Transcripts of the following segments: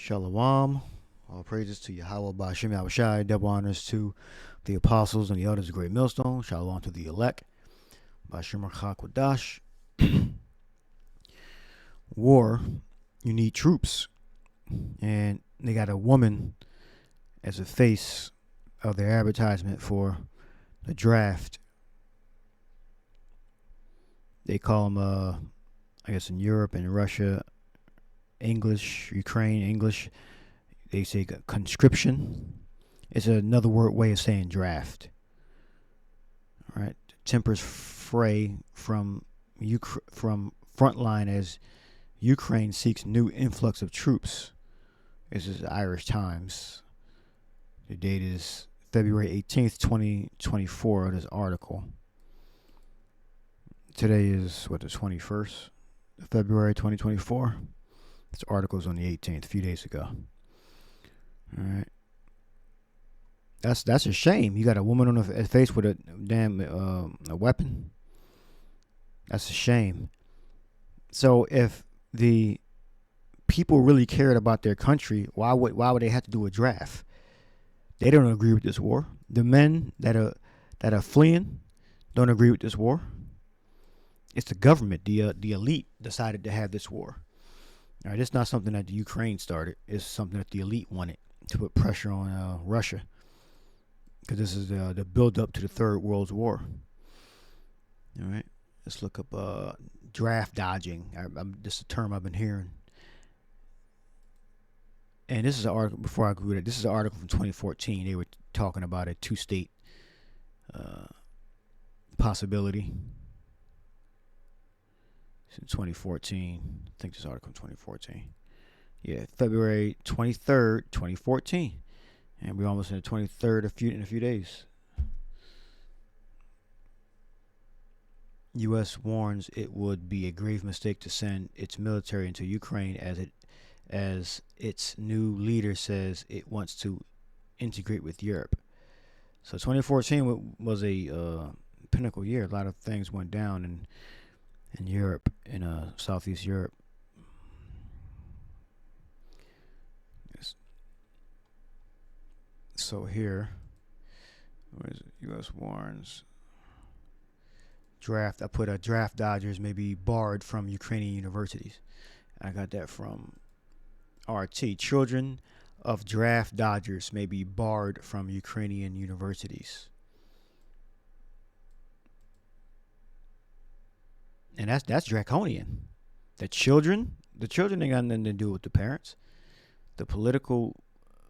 Shalom. All praises to Yakalba Page, double honors to the apostles and the elders of Great Millstone. Shalom to the elect. Bashim Chakwadash. War, you need troops. And they got a woman as a face of their advertisement for the draft. They call them, I guess in Europe and Russia, English, Ukraine, English, they say conscription. It's another way of saying draft. All right, tempers fray from frontline as Ukraine seeks new influx of troops. This is Irish Times. The date is February 18th, 2024, this article. Today is, the 21st of February, 2024. This article is on the 18th, a few days ago. All right. That's a shame. You got a woman on her face with a damn a weapon. That's a shame. So if the people really cared about their country, why would they have to do a draft? They don't agree with this war. The men that are fleeing don't agree with this war. It's the government, the elite decided to have this war. All right, it's not something that the Ukraine started. It's something that the elite wanted to put pressure on Russia, because this is the build-up to the Third World War. All right, let's look up draft dodging. This is a term I've been hearing. And this is an article, before I go with it, this is an article from 2014. They were talking about a two-state possibility. It's in 2014. I think this article in 2014. Yeah, February 23rd, 2014. And we're almost in the 23rd in a few days. U.S. warns it would be a grave mistake to send its military into Ukraine as its new leader says it wants to integrate with Europe. So 2014 was a pinnacle year. A lot of things went down in Europe, in Southeast Europe. Yes. So here, where is it? U.S. warns draft. I put draft dodgers may be barred from Ukrainian universities. I got that from RT. Children of draft dodgers may be barred from Ukrainian universities. And that's draconian. The children ain't got nothing to do with the parents. The political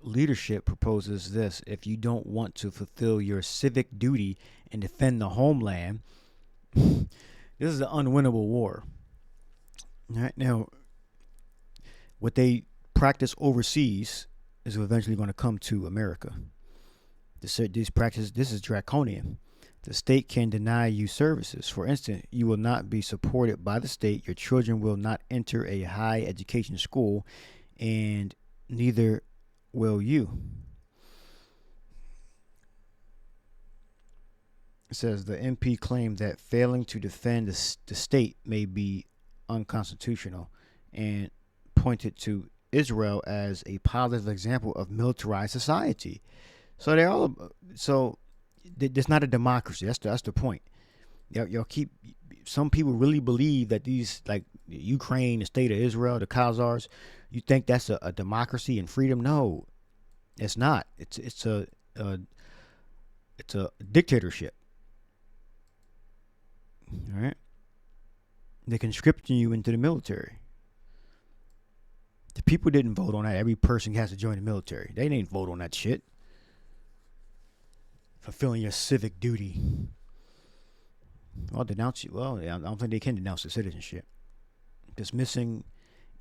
leadership proposes this: if you don't want to fulfill your civic duty and defend the homeland, this is an unwinnable war. All right, now, what they practice overseas is eventually going to come to America. This is draconian. The state can deny you services. For instance, you will not be supported by the state. Your children will not enter a high education school, and neither will you. It says the MP claimed that failing to defend the state may be unconstitutional, and pointed to Israel as a positive example of militarized society. So they're all it's not a democracy. That's the point. Y'all keep, some people really believe that these, like Ukraine, the state of Israel, the Khazars, you think that's a democracy and freedom? No, it's not. It's a dictatorship. All right, they're conscripting you into the military. The people didn't vote on that. Every person has to join the military. They didn't vote on that shit. Fulfilling your civic duty. Well, denounce you. Well, I don't think they can denounce the citizenship. Dismissing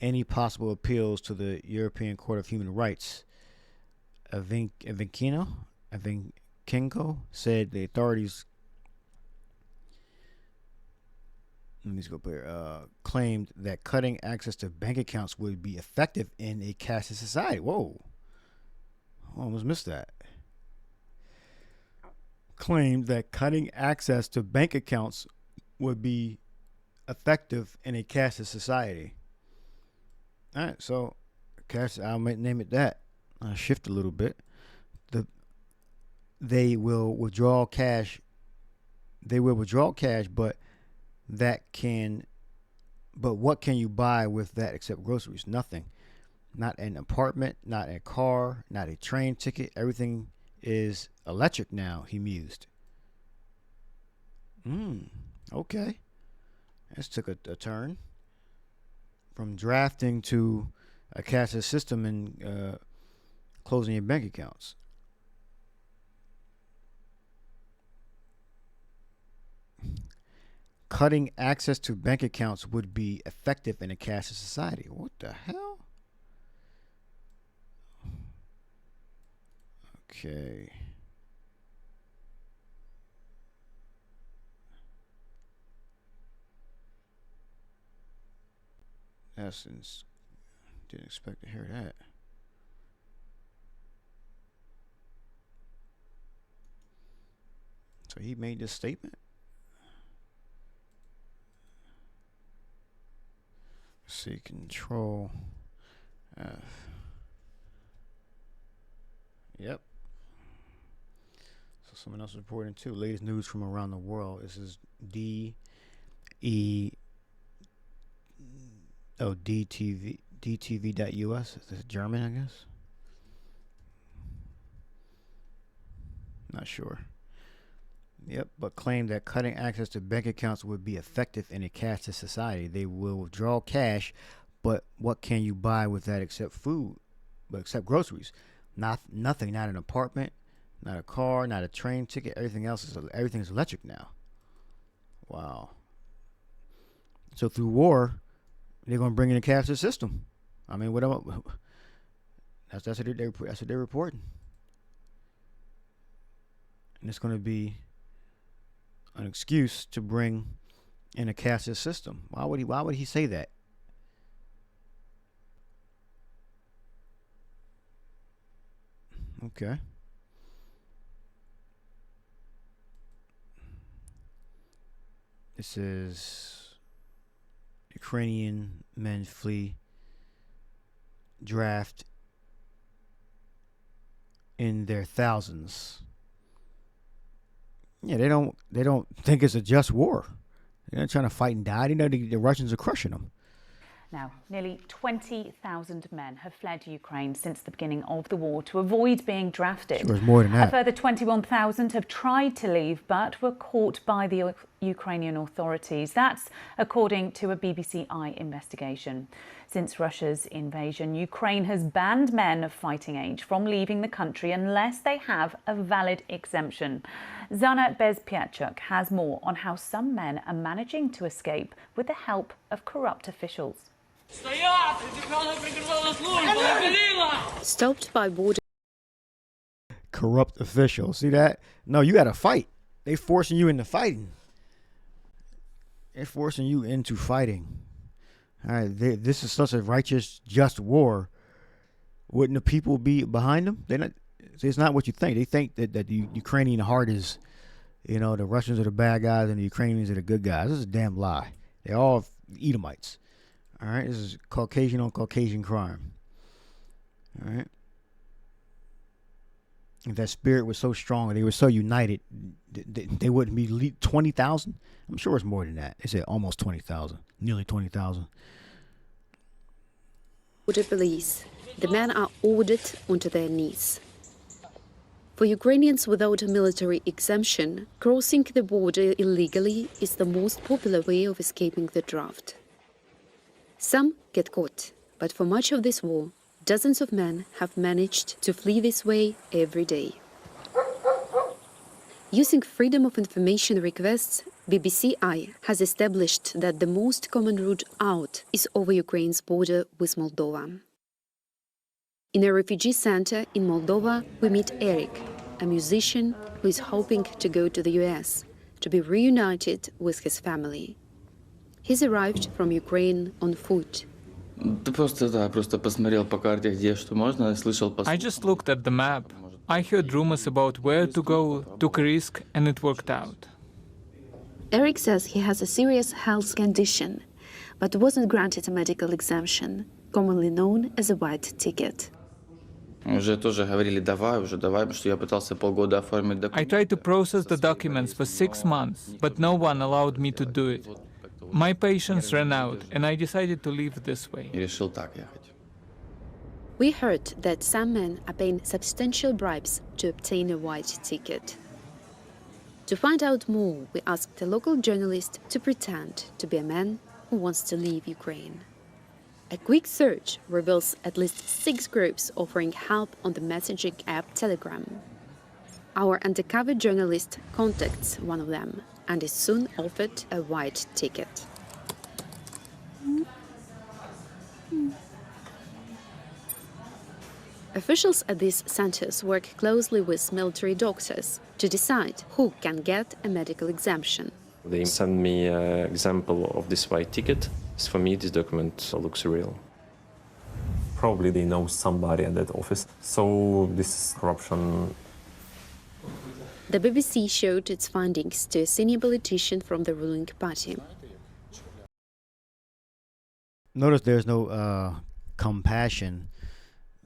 any possible appeals to the European Court of Human Rights. Evinkenko said the authorities claimed that cutting access to bank accounts would be effective in a cashless society. Whoa. I almost missed that. Claimed that cutting access to bank accounts would be effective in a cashless society. All right, so cash. I might name it that. I'll shift a little bit. They will withdraw cash. They will withdraw cash, but what can you buy with that except groceries? Nothing. Not an apartment, not a car, not a train ticket. Everything is electric now, he mused. Okay. This took a turn from drafting to a cashless system and closing your bank accounts. Cutting access to bank accounts would be effective in a cashless society. What the hell? Okay. Essence. Didn't expect to hear that. So he made this statement. Let's see, Control F. Yep. So someone else reporting too. Latest news from around the world. This is DTV.us. Is this German, I guess? Not sure. Yep, but claimed that cutting access to bank accounts would be effective in a cashless society. They will withdraw cash, but what can you buy with that except food, except groceries? Nothing, not an apartment, not a car, not a train ticket. Everything is electric now. Wow. So through war, they're going to bring in a cashless system. I mean, that's what they're reporting. And it's going to be an excuse to bring in a cashless system. Why would he say that? Okay. This is Ukrainian men flee draft in their thousands. Yeah, they don't think it's a just war. They're not trying to fight and die. They know the Russians are crushing them. Now, nearly 20,000 men have fled Ukraine since the beginning of the war to avoid being drafted. Sure, it's more than that. A further 21,000 have tried to leave but were caught by the Ukrainian authorities. That's according to a BBC investigation. Since Russia's invasion, Ukraine has banned men of fighting age from leaving the country unless they have a valid exemption. Zana Bezpiachuk has more on how some men are managing to escape with the help of corrupt officials. Stopped by border. Corrupt officials. See that? No, you got to fight. They forcing you into fighting. They're forcing you into fighting. All right, this is such a righteous, just war. Wouldn't the people be behind them? They're not. It's not what you think. They think that the Ukrainian heart is, the Russians are the bad guys and the Ukrainians are the good guys. This is a damn lie. They're all Edomites. All right, this is Caucasian on Caucasian crime. All right. If that spirit was so strong, they were so united, they wouldn't be 20,000. I'm sure it's more than that. They said almost 20,000, nearly 20,000. Border police. The men are ordered onto their knees. For Ukrainians without a military exemption, crossing the border illegally is the most popular way of escaping the draft. Some get caught, but for much of this war, dozens of men have managed to flee this way every day. Using Freedom of Information requests, BBC has established that the most common route out is over Ukraine's border with Moldova. In a refugee center in Moldova, we meet Eric, a musician who is hoping to go to the US to be reunited with his family. He's arrived from Ukraine on foot. I just looked at the map. I heard rumors about where to go, took a risk, and it worked out. Eric says he has a serious health condition, but wasn't granted a medical exemption. commonly known as a white ticket. Уже тоже говорили, давай, потому что я пытался полгода оформить I документы. tried to process the documents for 6 months, but no one allowed me to do it. My patience ran out, and I decided to leave this way. И решил так ехать. We heard that some men are paying substantial bribes to obtain a white ticket. To find out more, we asked a local journalist to pretend to be a man who wants to leave Ukraine. A quick search reveals at least 6 groups offering help on the messaging app Telegram. Our undercover journalist contacts one of them and is soon offered a white ticket. Officials at these centers work closely with military doctors to decide who can get a medical exemption. They send me an example of this white ticket. For me, this document looks real. Probably they know somebody at that office, so this is corruption. The BBC showed its findings to a senior politician from the ruling party. Notice there's no compassion.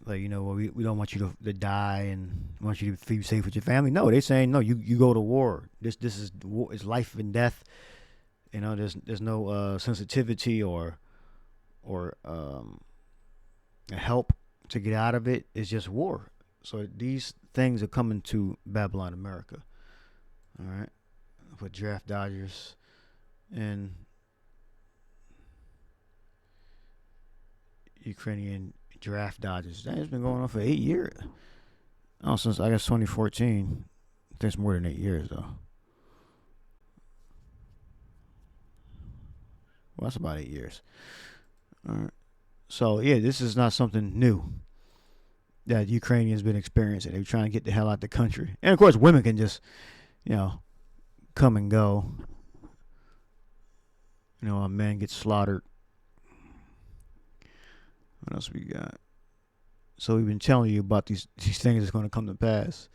Like, you know, we don't want you to die and want you to be safe with your family. No, they're saying, no, you go to war. This is war, it's life and death. You know, there's no sensitivity or help to get out of it. It's just war. So these things are coming to Babylon, America. All right, for draft dodgers and Ukrainian draft dodgers. That's been going on for 8 years. Oh, since I guess 2014. I think it's more than 8 years though. Well, that's about 8 years. All right. So yeah, this is not something new that Ukrainians been experiencing. They're trying to get the hell out the country, and of course, women can just, you know, come and go. You know, a man gets slaughtered. What else we got? So we've been telling you about these things that's going to come to pass.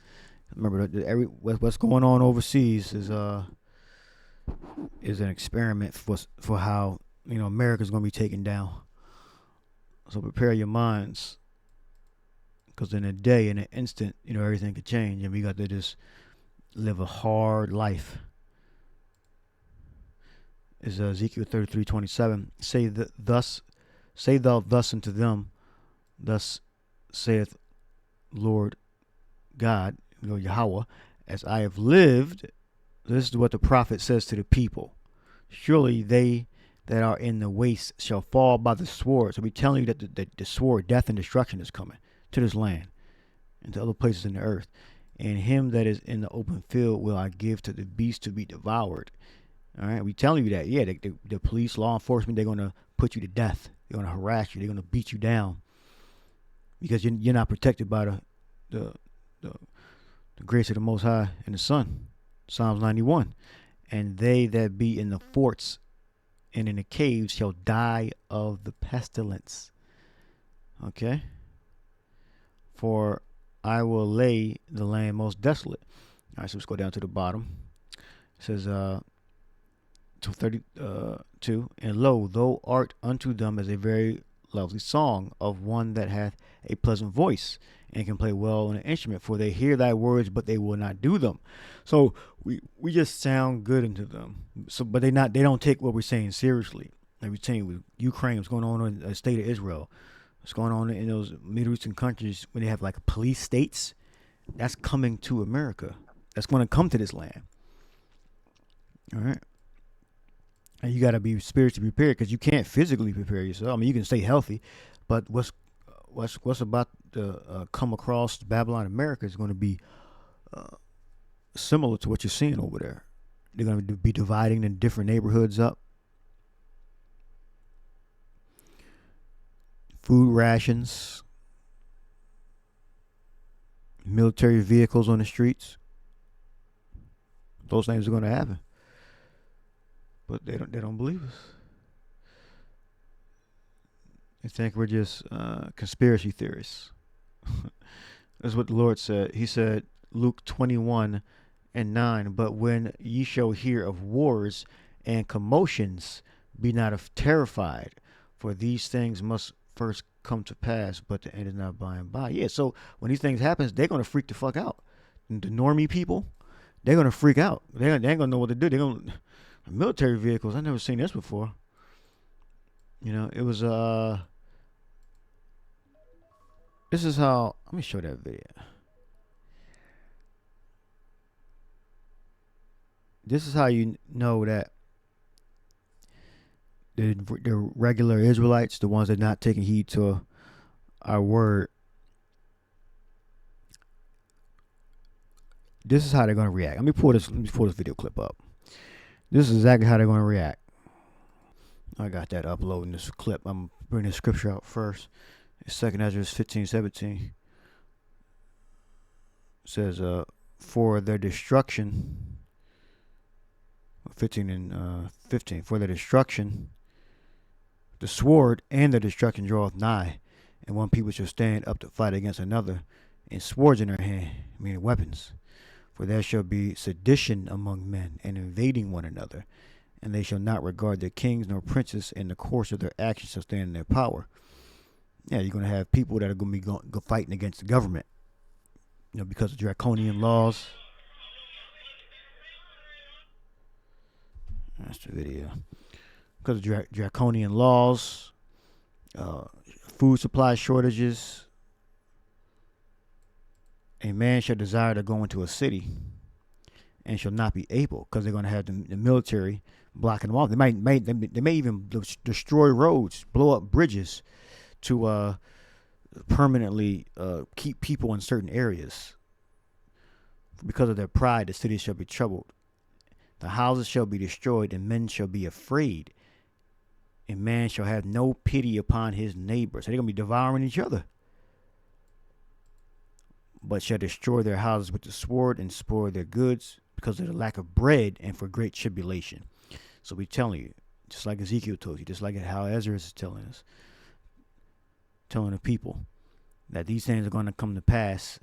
Remember, what's going on overseas is an experiment for how, you know, America's going to be taken down. So prepare your minds, because in a day, in an instant, you know, everything could change, and we got to just live a hard life. Is Ezekiel 33:27. Say thou thus unto them, thus saith Lord God, you know, Yahweh, as I have lived. This is what the prophet says to the people. Surely they that are in the waste shall fall by the sword. So we're telling you that the sword, death and destruction, is coming to this land and to other places in the earth. And him that is in the open field will I give to the beast to be devoured. All right, we telling you that. Yeah, the police, law enforcement, they're going to put you to death. They're going to harass you. They're going to beat you down because you're not protected by the grace of the Most High and the Son. Psalms 91. And they that be in the forts and in the caves shall die of the pestilence. Okay? For I will lay the land most desolate. All right, so let's go down to the bottom. It says, 32, and lo, thou art unto them as a very lovely song of one that hath a pleasant voice and can play well on an instrument, for they hear thy words, but they will not do them. So we just sound good into them. So, but they don't take what we're saying seriously. Like we're saying with Ukraine, what's going on in the state of Israel, what's going on in those Middle Eastern countries when they have like police states, that's coming to America. That's going to come to this land. All right. And you got to be spiritually prepared, because you can't physically prepare yourself. I mean, you can stay healthy, but what's about to come across Babylon, America is going to be similar to what you're seeing over there. They're going to be dividing the different neighborhoods up. Food rations, military vehicles on the streets. Those things are going to happen. But they don't believe us. They think we're just conspiracy theorists. That's what the Lord said. He said, Luke 21:9, but when ye shall hear of wars and commotions, be not terrified, for these things must first come to pass, but the end is not by and by. Yeah, so when these things happen, they're going to freak the fuck out. And the normie people, they're going to freak out. They ain't going to know what to do. They're going to, military vehicles, I've never seen this before. You know, it was, this is how, let me show that video. This is how you know that the regular Israelites, the ones that are not taking heed to our word, this is how they're going to react. Let me pull this video clip up. This is exactly how they're going to react. I got that uploading this clip. I'm bringing the scripture out first. It's 2 Ezra 15:17. It says, for their destruction, 15 and 15, for their destruction, the sword and their destruction draweth nigh, and one people shall stand up to fight against another, and swords in their hand, meaning weapons. For there shall be sedition among men, and invading one another, and they shall not regard their kings nor princes, and the course of their actions shall stand in their power. Yeah, you're going to have people that are going to be fighting against the government, you know, because of draconian laws. That's the video. Because of draconian laws, food supply shortages. A man shall desire to go into a city and shall not be able, because they're going to have the military blocking them off. They may even destroy roads, blow up bridges to permanently keep people in certain areas. Because of their pride, the city shall be troubled. The houses shall be destroyed, and men shall be afraid. And man shall have no pity upon his neighbor. So they're going to be devouring each other. But shall destroy their houses with the sword and spoil their goods because of the lack of bread and for great tribulation. So we telling you, just like Ezekiel told you, just like how Ezra is telling us, telling the people that these things are going to come to pass,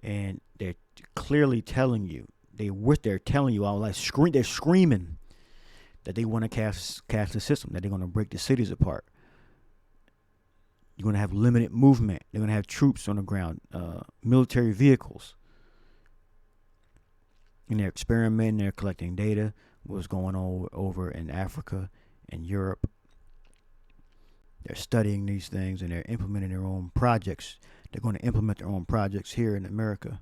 and they're clearly telling you, they're telling you all, like they're screaming that they want to cast the system, that they're going to break the cities apart. You're going to have limited movement. They're going to have troops on the ground, military vehicles. And they're experimenting, they're collecting data, what's going on over in Africa and Europe. They're studying these things, and they're implementing their own projects. They're going to implement their own projects here in America.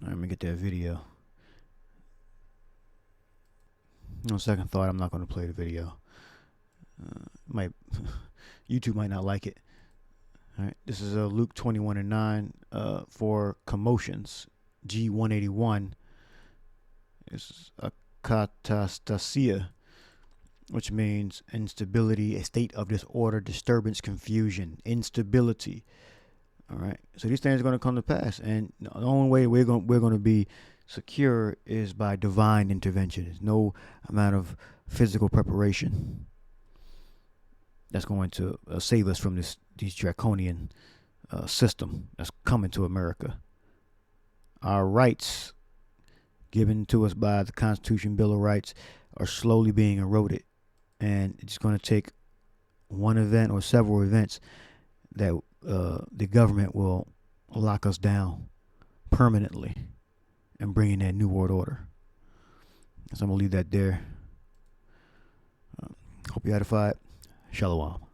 Let me get that video. On second thought, I'm not going to play the video. YouTube might not like it. All right, this is Luke 21:9 for commotions. G181 is a katastasia, which means instability, a state of disorder, disturbance, confusion, instability. All right, so these things are going to come to pass, and the only way we're going to be secure is by divine intervention. There's no amount of physical preparation that's going to save us from these draconian system that's coming to America. Our rights given to us by the Constitution, Bill of Rights, are slowly being eroded, and it's going to take one event or several events that the government will lock us down permanently and bring in that new world order. So I'm going to leave that there. Hope you edified. Shalom.